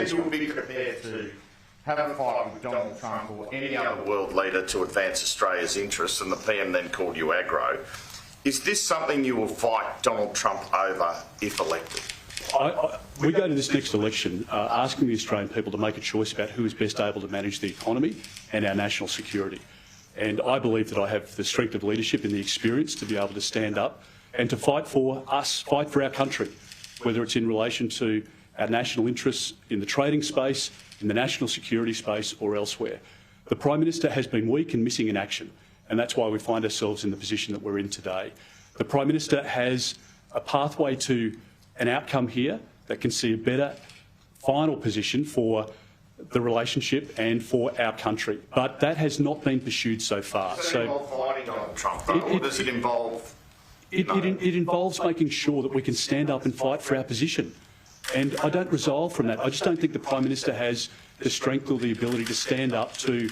said you would be prepared to have a fight with Donald Trump or any other world leader to advance Australia's interests, and the PM then called you aggro. Is this something you will fight Donald Trump over if elected? We go to this next election asking the Australian people to make a choice about who is best able to manage the economy and our national security. And I believe that I have the strength of leadership and the experience to be able to stand up and to fight for us, fight for our country, whether it's in relation to our national interests in the trading space, in the national security space or elsewhere. The Prime Minister has been weak and missing in action, and that's why we find ourselves in the position that we're in today. The Prime Minister has a pathway to an outcome here that can see a better final position for the relationship and for our country. But that has not been pursued so far. Does it involve fighting Donald Trump, or does it involve... It involves making sure that we can stand up and fight for our position. And I don't resolve from that. I just don't think the Prime Minister has the strength or the ability to stand up to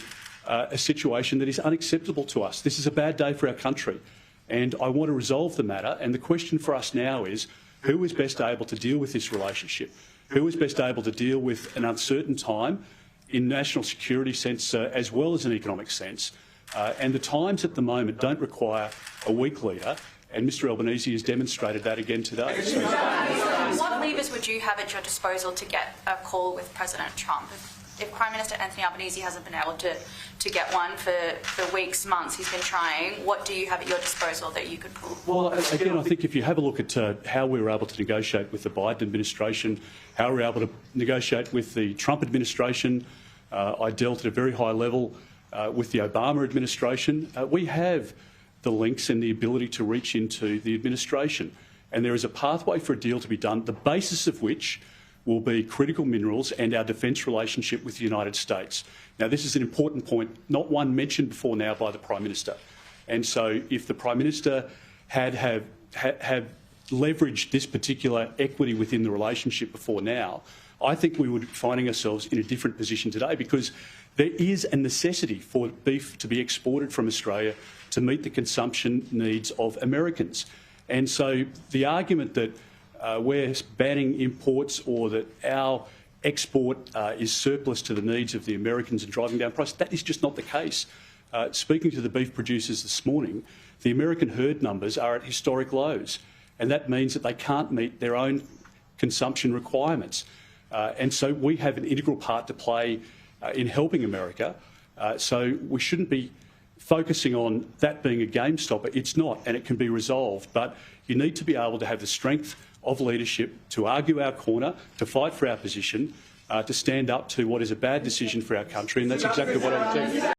a situation that is unacceptable to us. This is a bad day for our country, and I want to resolve the matter. And the question for us now is, who is best able to deal with this relationship? Who is best able to deal with an uncertain time in national security sense as well as an economic sense? And the times at the moment don't require a weak leader, and Mr Albanese has demonstrated that again today. What levers would you have at your disposal to get a call with President Trump? If Prime Minister Anthony Albanese hasn't been able to get one for weeks, months, he's been trying, what do you have at your disposal that you could pull? Well, again, I think if you have a look at how we were able to negotiate with the Biden administration, how we were able to negotiate with the Trump administration, I dealt at a very high level with the Obama administration. We have the links and the ability to reach into the administration. And there is a pathway for a deal to be done, the basis of which will be critical minerals and our defence relationship with the United States. Now, this is an important point, not one mentioned before now by the Prime Minister. And so if the Prime Minister had leveraged this particular equity within the relationship before now, I think we would be finding ourselves in a different position today, because there is a necessity for beef to be exported from Australia to meet the consumption needs of Americans. And so the argument that we're banning imports or that our export is surplus to the needs of the Americans and driving down price, that is just not the case. Speaking to the beef producers this morning, the American herd numbers are at historic lows, and that means that they can't meet their own consumption requirements. And so we have an integral part to play in helping America. So we shouldn't be focusing on that being a game stopper. It's not, and it can be resolved. But you need to be able to have the strength of leadership to argue our corner, to fight for our position, to stand up to what is a bad decision for our country, and that's exactly what I would do.